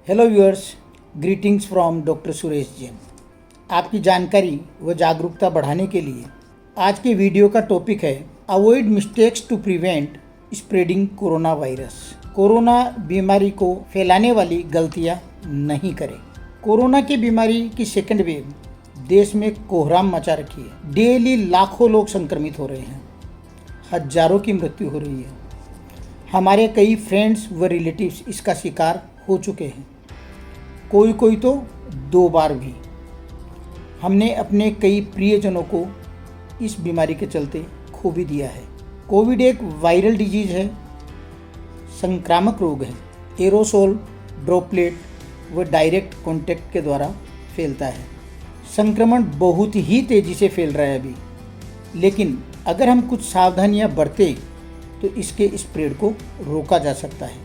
Hello viewers, greetings from doctor Suresh Jain. आपकी जानकारी व जागरूकता बढ़ाने के लिए आज के वीडियो का टॉपिक है avoid mistakes to prevent spreading corona virus. Corona बीमारी को फैलाने वाली गलतियां नहीं करें। कोरोना की बीमारी की सेकंड वेव देश में कोहराम मचा रखी है। डेली लाखों लोग संक्रमित हो रहे हैं, हजारों की मृत्यु हो रही है। हमारे कई फ्रेंड्स व रिलेटिव्स इसका शिकार हो चुके हैं, कोई तो 2 बार भी। हमने अपने कई प्रियजनों को इस बीमारी के चलते खो भी दिया है। कोविड एक वायरल डिजीज है, संक्रामक रोग है। एरोसोल, ड्रॉपलेट व डायरेक्ट कॉन्टैक्ट के द्वारा फैलता है। संक्रमण बहुत ही तेज़ी से फैल रहा है अभी, लेकिन अगर हम कुछ सावधानियां बरतें तो इसके स्प्रेड को रोका जा सकता है।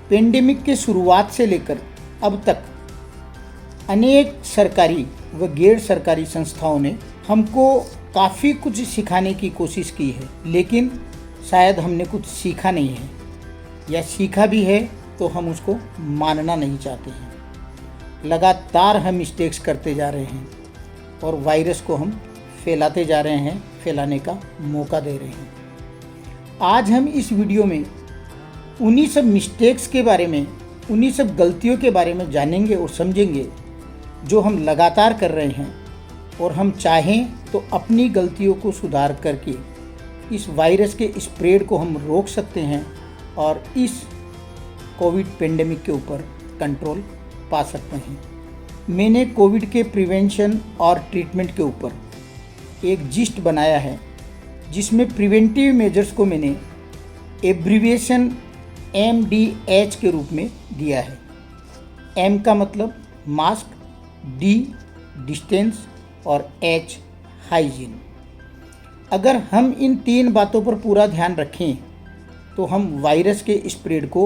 पेंडेमिक के शुरुआत से लेकर अब तक अनेक सरकारी व गैर सरकारी संस्थाओं ने हमको काफ़ी कुछ सिखाने की कोशिश की है, लेकिन शायद हमने कुछ सीखा नहीं है, या सीखा भी है तो हम उसको मानना नहीं चाहते हैं। लगातार हम मिस्टेक्स करते जा रहे हैं और वायरस को हम फैलाते जा रहे हैं, फैलाने का मौका दे रहे हैं। आज हम इस वीडियो में उन्हीं सब मिस्टेक्स के बारे में, उन्हीं सब गलतियों के बारे में जानेंगे और समझेंगे जो हम लगातार कर रहे हैं, और हम चाहें तो अपनी गलतियों को सुधार करके इस वायरस के स्प्रेड को हम रोक सकते हैं और इस कोविड पेंडेमिक के ऊपर कंट्रोल पा सकते हैं। मैंने कोविड के प्रिवेंशन और ट्रीटमेंट के ऊपर एक जिस्ट बनाया है, जिसमें प्रिवेंटिव मेजर्स को मैंने एब्रीविएशन MDH के रूप में दिया है। M का मतलब मास्क, D डिस्टेंस और H हाइजीन। अगर हम इन 3 बातों पर पूरा ध्यान रखें तो हम वायरस के स्प्रेड को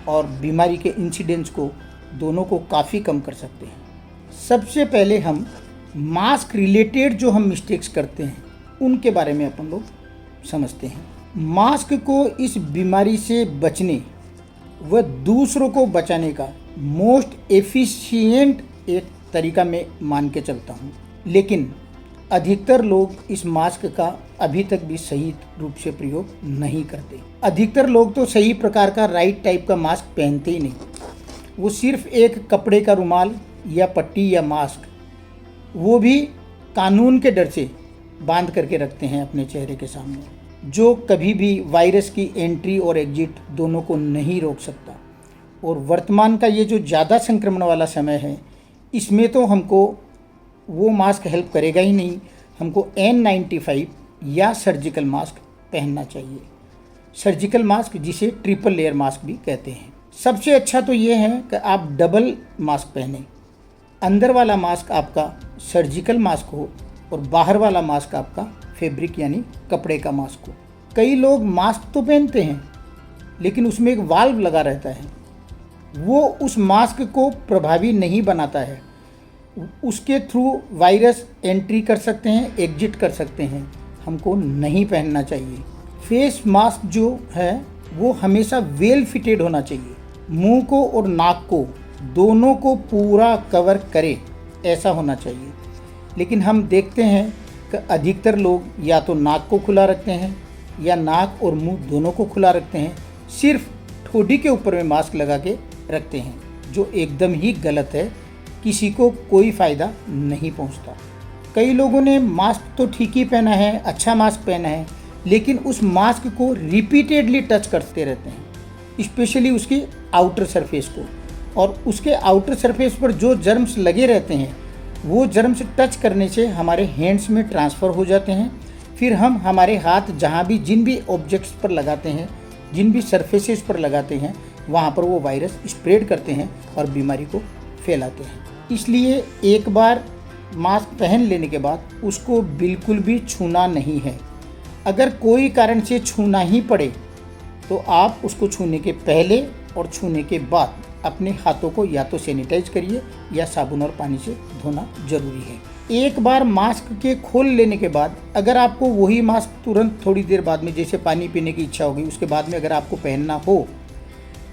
और बीमारी के इंसिडेंस को दोनों को काफ़ी कम कर सकते हैं। सबसे पहले हम मास्क रिलेटेड जो हम मिस्टेक्स करते हैं उनके बारे में अपन लोग समझते हैं। मास्क को इस बीमारी से बचने व दूसरों को बचाने का मोस्ट एफिशिएंट एक तरीका मैं मान के चलता हूँ, लेकिन अधिकतर लोग इस मास्क का अभी तक भी सही रूप से प्रयोग नहीं करते। अधिकतर लोग तो सही प्रकार का राइट टाइप का मास्क पहनते ही नहीं। वो सिर्फ एक कपड़े का रुमाल या पट्टी या मास्क, वो भी कानून के डर से बांध करके रखते हैं अपने चेहरे के सामने, जो कभी भी वायरस की एंट्री और एग्जिट दोनों को नहीं रोक सकता। और वर्तमान का ये जो ज़्यादा संक्रमण वाला समय है, इसमें तो हमको वो मास्क हेल्प करेगा ही नहीं। हमको N95 या सर्जिकल मास्क पहनना चाहिए। सर्जिकल मास्क जिसे ट्रिपल लेयर मास्क भी कहते हैं। सबसे अच्छा तो ये है कि आप डबल मास्क पहनें। अंदर वाला मास्क आपका सर्जिकल मास्क हो और बाहर वाला मास्क आपका फैब्रिक यानी कपड़े का मास्क हो। कई लोग मास्क तो पहनते हैं, लेकिन उसमें एक वाल्व लगा रहता है, वो उस मास्क को प्रभावी नहीं बनाता है। उसके थ्रू वायरस एंट्री कर सकते हैं, एग्जिट कर सकते हैं। हमको नहीं पहनना चाहिए। फेस मास्क जो है वो हमेशा वेल फिटेड होना चाहिए, मुंह को और नाक को दोनों को पूरा कवर करे, ऐसा होना चाहिए। लेकिन हम देखते हैं कि अधिकतर लोग या तो नाक को खुला रखते हैं या नाक और मुंह दोनों को खुला रखते हैं, सिर्फ ठोडी के ऊपर में मास्क लगा के रखते हैं, जो एकदम ही गलत है। किसी को कोई फ़ायदा नहीं पहुंचता। कई लोगों ने मास्क तो ठीक ही पहना है, अच्छा मास्क पहना है, लेकिन उस मास्क को रिपीटेडली टच करते रहते हैं, स्पेशली उसकी आउटर सरफेस को। और उसके आउटर सरफेस पर जो जर्म्स लगे रहते हैं, वो जर्म्स टच करने से हमारे हैंड्स में ट्रांसफ़र हो जाते हैं। फिर हम हमारे हाथ जहाँ भी जिन भी ऑब्जेक्ट्स पर लगाते हैं, जिन भी सरफेसेस पर लगाते हैं, वहाँ पर वो वायरस स्प्रेड करते हैं और बीमारी को फैलाते हैं। इसलिए एक बार मास्क पहन लेने के बाद उसको बिल्कुल भी छूना नहीं है। अगर कोई कारण से छूना ही पड़े तो आप उसको छूने के पहले और छूने के बाद अपने हाथों को या तो सैनिटाइज करिए या साबुन और पानी से धोना जरूरी है। एक बार मास्क के खोल लेने के बाद अगर आपको वही मास्क तुरंत थोड़ी देर बाद में, जैसे पानी पीने की इच्छा होगी, उसके बाद में अगर आपको पहनना हो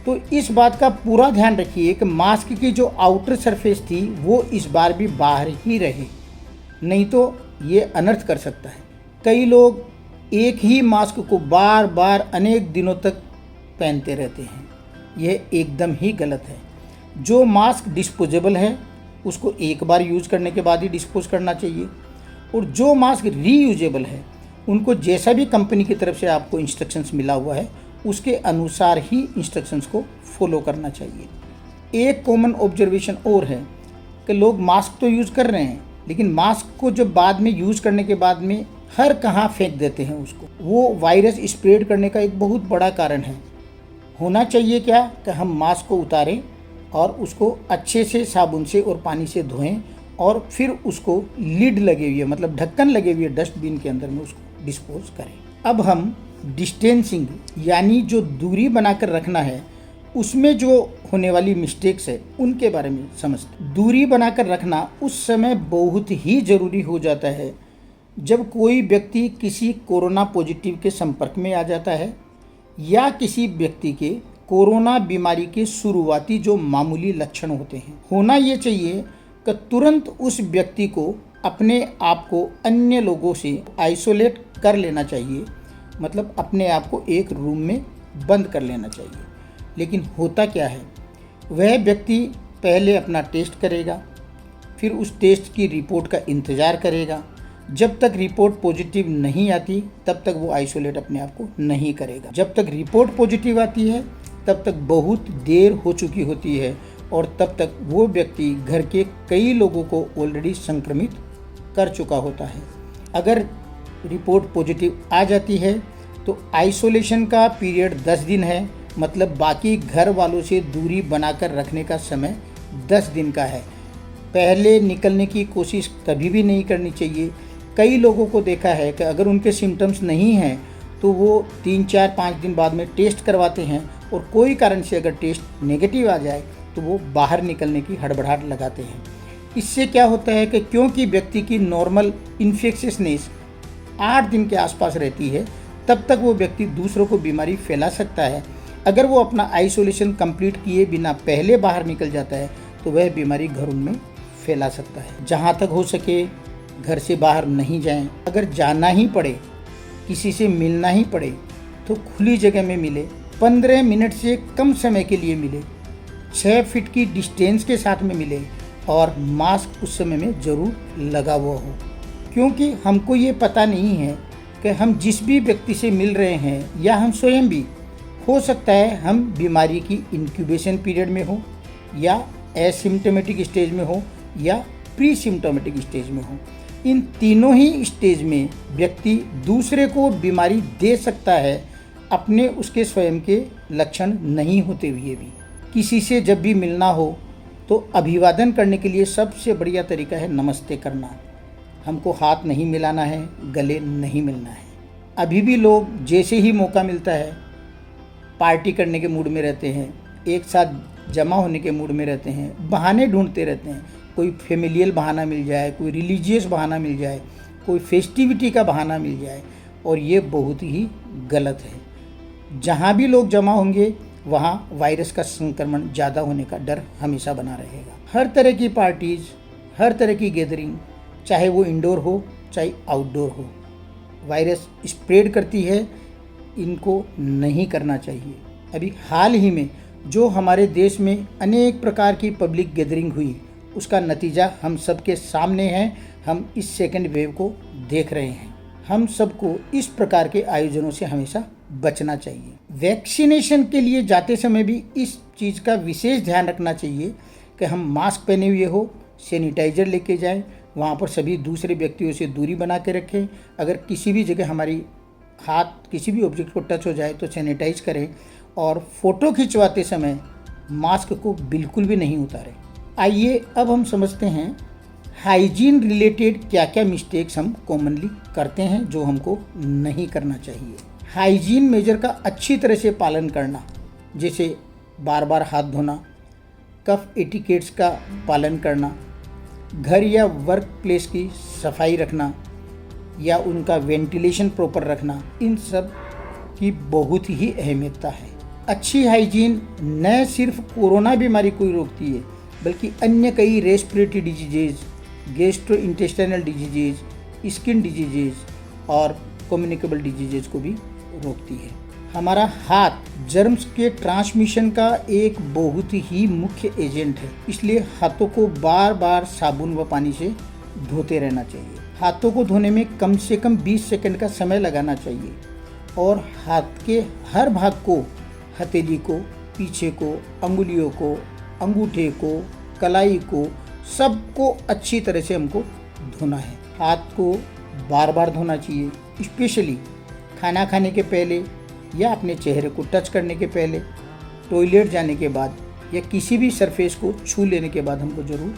तो इस बात का पूरा ध्यान रखिए कि मास्क की जो आउटर सरफेस थी वो इस बार भी बाहर ही रहे, नहीं तो ये अनर्थ कर सकता है। कई लोग एक ही मास्क को बार बार अनेक दिनों तक पहनते रहते हैं, यह एकदम ही गलत है। जो मास्क डिस्पोजेबल है उसको एक बार यूज़ करने के बाद ही डिस्पोज करना चाहिए, और जो मास्क रीयूजेबल है उनको जैसा भी कंपनी की तरफ से आपको इंस्ट्रक्शंस मिला हुआ है उसके अनुसार ही इंस्ट्रक्शंस को फॉलो करना चाहिए। एक कॉमन ऑब्जर्वेशन और है कि लोग मास्क तो यूज़ कर रहे हैं, लेकिन मास्क को जब बाद में यूज़ करने के बाद में हर कहाँ फेंक देते हैं उसको। वो वायरस स्प्रेड करने का एक बहुत बड़ा कारण है। होना चाहिए क्या कि हम मास्क को उतारें और उसको अच्छे से साबुन से और पानी से धोएं, और फिर उसको लिड लगे हुए मतलब ढक्कन लगे हुए डस्टबिन के अंदर में उसको डिस्पोज करें। अब हम डिस्टेंसिंग यानी जो दूरी बनाकर रखना है उसमें जो होने वाली मिस्टेक्स है उनके बारे में समझते हैं। दूरी बनाकर रखना उस समय बहुत ही ज़रूरी हो जाता है जब कोई व्यक्ति किसी कोरोना पॉजिटिव के संपर्क में आ जाता है, या किसी व्यक्ति के कोरोना बीमारी के शुरुआती जो मामूली लक्षण होते हैं। होना ये चाहिए कि तुरंत उस व्यक्ति को अपने आप को अन्य लोगों से आइसोलेट कर लेना चाहिए, मतलब अपने आप को एक रूम में बंद कर लेना चाहिए। लेकिन होता क्या है, वह व्यक्ति पहले अपना टेस्ट करेगा, फिर उस टेस्ट की रिपोर्ट का इंतज़ार करेगा। जब तक रिपोर्ट पॉजिटिव नहीं आती तब तक वो आइसोलेट अपने आप को नहीं करेगा। जब तक रिपोर्ट पॉजिटिव आती है तब तक बहुत देर हो चुकी होती है, और तब तक वो व्यक्ति घर के कई लोगों को ऑलरेडी संक्रमित कर चुका होता है। अगर रिपोर्ट पॉजिटिव आ जाती है तो आइसोलेशन का पीरियड 10 दिन है, मतलब बाकी घर वालों से दूरी बनाकर रखने का समय 10 दिन का है। पहले निकलने की कोशिश कभी भी नहीं करनी चाहिए। कई लोगों को देखा है कि अगर उनके सिम्टम्स नहीं हैं तो वो 3, 4, 5 दिन बाद में टेस्ट करवाते हैं, और कोई कारण से अगर टेस्ट नेगेटिव आ जाए तो वो बाहर निकलने की हड़बड़ाहट लगाते हैं। इससे क्या होता है कि क्योंकि व्यक्ति की नॉर्मल इन्फेक्शियसनेस 8 दिन के आसपास रहती है, तब तक वो व्यक्ति दूसरों को बीमारी फैला सकता है। अगर वो अपना आइसोलेशन कंप्लीट किए बिना पहले बाहर निकल जाता है तो वह बीमारी घर में फैला सकता है। जहाँ तक हो सके घर से बाहर नहीं जाएं। अगर जाना ही पड़े, किसी से मिलना ही पड़े, तो खुली जगह में मिले, 15 मिनट से कम समय के लिए मिले, 6 फीट की डिस्टेंस के साथ में मिले, और मास्क उस समय में ज़रूर लगा हुआ हो। क्योंकि हमको ये पता नहीं है कि हम जिस भी व्यक्ति से मिल रहे हैं या हम स्वयं भी, हो सकता है हम बीमारी की इंक्यूबेशन पीरियड में हो, या एसिम्टोमेटिक स्टेज में हो, या प्री सिम्टोमेटिक स्टेज में हो। इन तीनों ही स्टेज में व्यक्ति दूसरे को बीमारी दे सकता है, अपने उसके स्वयं के लक्षण नहीं होते हुए भी। किसी से जब भी मिलना हो तो अभिवादन करने के लिए सबसे बढ़िया तरीका है नमस्ते करना। हमको हाथ नहीं मिलाना है, गले नहीं मिलना है। अभी भी लोग जैसे ही मौका मिलता है पार्टी करने के मूड में रहते हैं, एक साथ जमा होने के मूड में रहते हैं, बहाने ढूंढते रहते हैं। कोई फेमिलियल बहाना मिल जाए, कोई रिलीजियस बहाना मिल जाए, कोई फेस्टिविटी का बहाना मिल जाए, और ये बहुत ही गलत है। जहाँ भी लोग जमा होंगे वहाँ वायरस का संक्रमण ज़्यादा होने का डर हमेशा बना रहेगा। हर तरह की पार्टीज़, हर तरह की गैदरिंग, चाहे वो इंडोर हो चाहे आउटडोर हो, वायरस स्प्रेड करती है, इनको नहीं करना चाहिए। अभी हाल ही में जो हमारे देश में अनेक प्रकार की पब्लिक गैदरिंग हुई, उसका नतीजा हम सबके सामने है। हम इस सेकेंड वेव को देख रहे हैं। हम सबको इस प्रकार के आयोजनों से हमेशा बचना चाहिए। वैक्सीनेशन के लिए जाते समय भी इस चीज़ का विशेष ध्यान रखना चाहिए कि हम मास्क पहने हुए हो, सैनिटाइज़र लेके जाएं, वहाँ पर सभी दूसरे व्यक्तियों से दूरी बना के रखें। अगर किसी भी जगह हमारी हाथ किसी भी ऑब्जेक्ट को टच हो जाए तो सैनिटाइज करें, और फ़ोटो खिंचवाते समय मास्क को बिल्कुल भी नहीं उतारें। आइए अब हम समझते हैं हाइजीन रिलेटेड क्या क्या मिस्टेक्स हम कॉमनली करते हैं जो हमको नहीं करना चाहिए। हाइजीन मेजर का अच्छी तरह से पालन करना, जैसे बार बार हाथ धोना, कफ एटिकेट्स का पालन करना, घर या वर्क प्लेस की सफाई रखना या उनका वेंटिलेशन प्रॉपर रखना, इन सब की बहुत ही अहमियता है। अच्छी हाइजीन न सिर्फ कोरोना बीमारी को ही रोकती है बल्कि अन्य कई respiratory diseases, gastrointestinal diseases, skin diseases और कम्युनिकेबल डिजीजेज को भी रोकती है। हमारा हाथ जर्म्स के ट्रांसमिशन का एक बहुत ही मुख्य एजेंट है, इसलिए हाथों को बार बार साबुन व पानी से धोते रहना चाहिए। हाथों को धोने में कम से कम 20 सेकंड का समय लगाना चाहिए और हाथ के हर भाग को, हथेली को, पीछे को, अंगुलियों को, अंगूठे को, कलाई को, सबको अच्छी तरह से हमको धोना है। हाथ को बार बार धोना चाहिए, स्पेशली खाना खाने के पहले या अपने चेहरे को टच करने के पहले, टॉयलेट जाने के बाद या किसी भी सरफेस को छू लेने के बाद हमको ज़रूर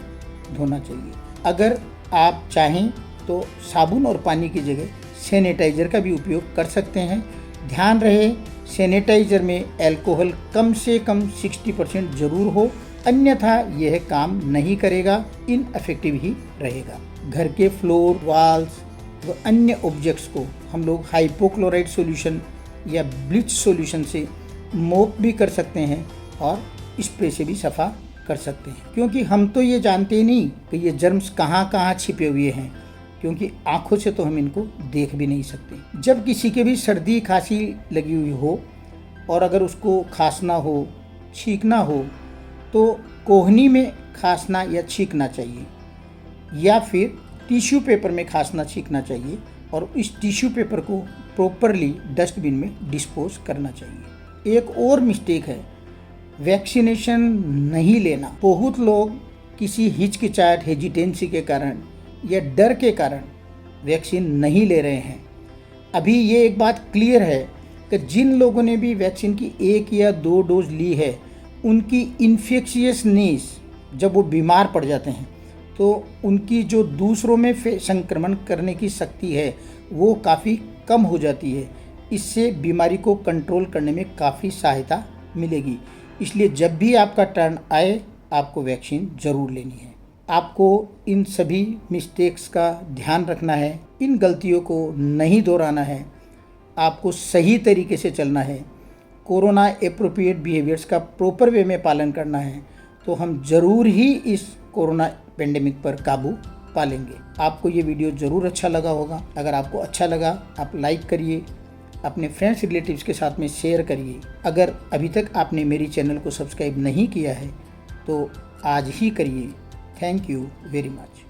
धोना चाहिए। अगर आप चाहें तो साबुन और पानी की जगह सैनिटाइज़र का भी उपयोग कर सकते हैं। ध्यान रहे सैनिटाइज़र में अल्कोहल कम से कम 60% ज़रूर हो, अन्यथा यह काम नहीं करेगा, इनअफेक्टिव ही रहेगा। घर के फ्लोर, वॉल्स व अन्य ऑब्जेक्ट्स को हम लोग हाइपोक्लोराइड सॉल्यूशन या ब्लीच सॉल्यूशन से मोप भी कर सकते हैं और स्प्रे से भी सफ़ा कर सकते हैं, क्योंकि हम तो ये जानते ही नहीं कि ये जर्म्स कहाँ कहाँ छिपे हुए हैं, क्योंकि आँखों से तो हम इनको देख भी नहीं सकते। जब किसी के भी सर्दी खांसी लगी हुई हो और अगर उसको खांसना हो, छींकना हो, तो कोहनी में खांसना या छींकना चाहिए या फिर टिश्यू पेपर में खांसना छींकना चाहिए और इस टिश्यू पेपर को प्रॉपरली डस्टबिन में डिस्पोज करना चाहिए। एक और मिस्टेक है वैक्सीनेशन नहीं लेना। बहुत लोग किसी हिचकिचाहट, हेजिटेंसी के कारण या डर के कारण वैक्सीन नहीं ले रहे हैं। अभी ये एक बात क्लियर है कि जिन लोगों ने भी वैक्सीन की 1 या 2 डोज ली है, उनकी इन्फेक्शियसनेस, जब वो बीमार पड़ जाते हैं तो उनकी जो दूसरों में संक्रमण करने की शक्ति है वो काफ़ी कम हो जाती है। इससे बीमारी को कंट्रोल करने में काफ़ी सहायता मिलेगी। इसलिए जब भी आपका टर्न आए आपको वैक्सीन ज़रूर लेनी है। आपको इन सभी मिस्टेक्स का ध्यान रखना है, इन गलतियों को नहीं दोहराना है, आपको सही तरीके से चलना है, कोरोना एप्रोप्रिएट बिहेवियर्स का प्रॉपर वे में पालन करना है, तो हम ज़रूर ही इस कोरोना पेंडेमिक पर काबू पा लेंगे। आपको ये वीडियो ज़रूर अच्छा लगा होगा। अगर आपको अच्छा लगा आप लाइक करिए, अपने फ्रेंड्स रिलेटिव्स के साथ में शेयर करिए। अगर अभी तक आपने मेरी चैनल को सब्सक्राइब नहीं किया है तो आज ही करिए। Thank you very much.